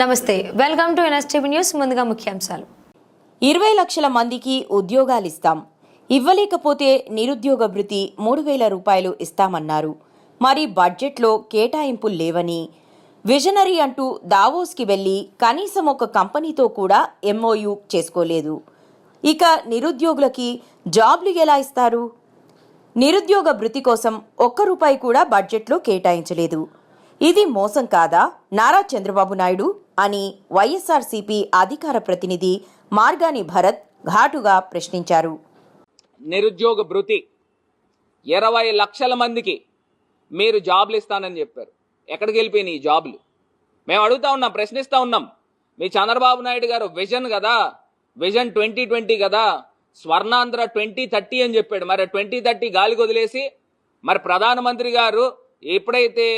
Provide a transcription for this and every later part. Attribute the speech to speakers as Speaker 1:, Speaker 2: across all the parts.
Speaker 1: నమస్తే, welcome to NSTV news. ముందుగా ముఖ్యాంశాలు.
Speaker 2: 20 లక్షల మందికి ఉద్యోగాలిస్తాం, ఇవ్వలేకపోతే నిరుద్యోగ భృతి 3,000 రూపాయలు ఇస్తామన్నారు. మరి బడ్జెట్లో కేటాయింపులు లేవని, విజనరీ అంటూ దావోస్కి వెళ్లి కనీసం ఒక కంపెనీతో కూడా ఎంఓయూ చేసుకోలేదు. ఇక నిరుద్యోగులకి జాబ్లు ఎలా ఇస్తారు? నిరుద్యోగ భృతి కోసం ₹1 కూడా బడ్జెట్లో కేటాయించలేదు. ఇది మోసం కాదా నారా చంద్రబాబు నాయుడు అని వైఎస్ఆర్సీపీ అధికార ప్రతినిధి మార్గాని భరత్ ఘాటుగా ప్రశ్నించారు.
Speaker 3: నిరుద్యోగ భృతి 20 లక్షల మందికి మీరు జాబ్లు ఇస్తానని చెప్పారు. ఎక్కడికి వెళ్ళిపోయినాయి ఈ జాబ్లు? మేము అడుగుతా ఉన్నాం, ప్రశ్నిస్తూ ఉన్నాం. మీ చంద్రబాబు నాయుడు గారు విజన్ కదా, విజన్ 2020 కదా, స్వర్ణాంధ్ర 2030 అని చెప్పాడు. మరి 2030 గాలికి వదిలేసి మరి ప్రధానమంత్రి గారు ఎప్పుడైతే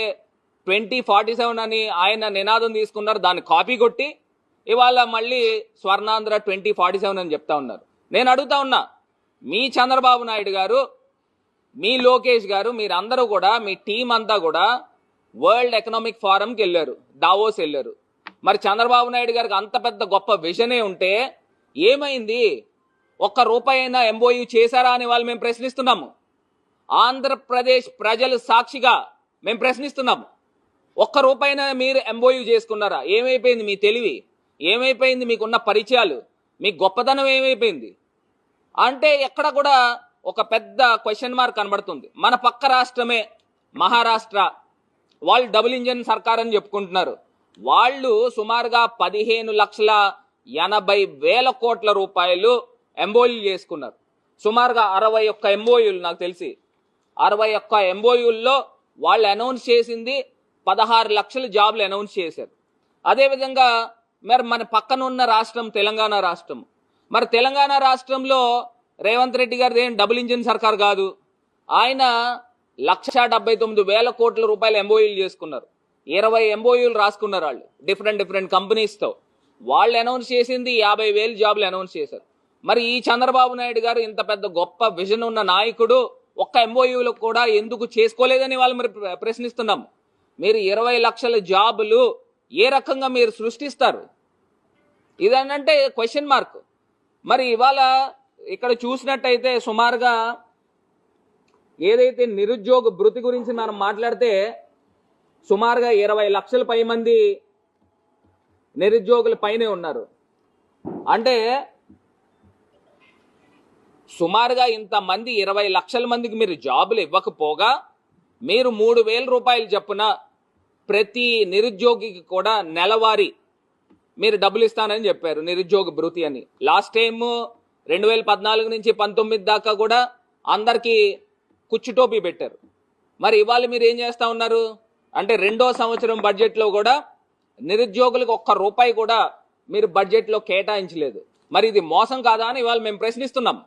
Speaker 3: 2047 అని ఆయన నినాదం తీసుకున్నారు, దాన్ని కాపీ కొట్టి ఇవాళ మళ్ళీ స్వర్ణాంధ్ర 2047 అని చెప్తా ఉన్నారు. నేను అడుగుతా ఉన్నా, మీ చంద్రబాబు నాయుడు గారు, మీ లోకేష్ గారు, మీరందరూ కూడా, మీ టీం అంతా కూడా వరల్డ్ ఎకనామిక్ ఫోరంకి వెళ్ళారు, దావోస్ వెళ్ళారు. మరి చంద్రబాబు నాయుడు గారికి అంత పెద్ద గొప్ప విజనే ఉంటే ఏమైంది? ₹1 అయినా ఎంఓయూ చేశారా అని వాళ్ళు మేము ప్రశ్నిస్తున్నాము. ఆంధ్రప్రదేశ్ ప్రజలు సాక్షిగా మేము ప్రశ్నిస్తున్నాము. ₹1 అయినా మీరు ఎంఓయూ చేసుకున్నారా? ఏమైపోయింది మీ తెలివి? ఏమైపోయింది మీకున్న పరిచయాలు? మీ గొప్పతనం ఏమైపోయింది? అంటే ఎక్కడ కూడా ఒక పెద్ద క్వశ్చన్ మార్క్ కనబడుతుంది. మన పక్క రాష్ట్రమే మహారాష్ట్ర, వాళ్ళు డబుల్ ఇంజన్ సర్కార్ అని చెప్పుకుంటున్నారు. వాళ్ళు సుమారుగా 15,80,000 కోట్ల రూపాయలు ఎంఓయూ చేసుకున్నారు. సుమారుగా 61 ఎంఓయూలు, నాకు తెలిసి 61 ఎంఓయూల్లో వాళ్ళు అనౌన్స్ చేసింది 16 లక్షల జాబ్లు అనౌన్స్ చేశారు. అదేవిధంగా మరి మన పక్కన ఉన్న రాష్ట్రం తెలంగాణ రాష్ట్రం. మరి తెలంగాణ రాష్ట్రంలో రేవంత్ రెడ్డి గారిది ఏం డబుల్ ఇంజిన్ సర్కార్ కాదు. ఆయన 1,79,000 కోట్ల రూపాయలు ఎంఓయూలు చేసుకున్నారు. 20 ఎంఓయూలు రాసుకున్నారు వాళ్ళు డిఫరెంట్ కంపెనీస్తో. వాళ్ళు అనౌన్స్ చేసింది 50,000 జాబ్లు అనౌన్స్ చేశారు. మరి ఈ చంద్రబాబు నాయుడు గారు ఇంత పెద్ద గొప్ప విజన్ ఉన్న నాయకుడు ఒక్క ఎంఓయూలు కూడా ఎందుకు చేసుకోలేదని వాళ్ళు మరి ప్రశ్నిస్తున్నాము. మీరు 20 లక్షల జాబులు ఏ రకంగా మీరు సృష్టిస్తారు? ఇదనంటే క్వశ్చన్ మార్క్. మరి ఇవాళ ఇక్కడ చూసినట్టయితే సుమారుగా ఏదైతే నిరుద్యోగ భృతి గురించి మనం మాట్లాడితే సుమారుగా 20 లక్షల పై మంది నిరుద్యోగుల పైనే ఉన్నారు. అంటే సుమారుగా ఇంతమంది 20 లక్షల మందికి మీరు జాబులు ఇవ్వకపోగా మీరు 3,000 రూపాయలు చొప్పున ప్రతి నిరుద్యోగికి కూడా నెలవారీ మీరు డబ్బులు ఇస్తానని చెప్పారు, నిరుద్యోగ భృతి అని. లాస్ట్ టైం 2014 నుంచి 19 దాకా కూడా అందరికీ కుచ్చుటోపీ పెట్టారు. మరి ఇవాళ మీరు ఏం చేస్తా ఉన్నారు అంటే 2వ సంవత్సరం బడ్జెట్లో కూడా నిరుద్యోగులకు ₹1 కూడా మీరు బడ్జెట్లో కేటాయించలేదు. మరి ఇది మోసం కాదా అని ఇవాళ మేము ప్రశ్నిస్తున్నాం.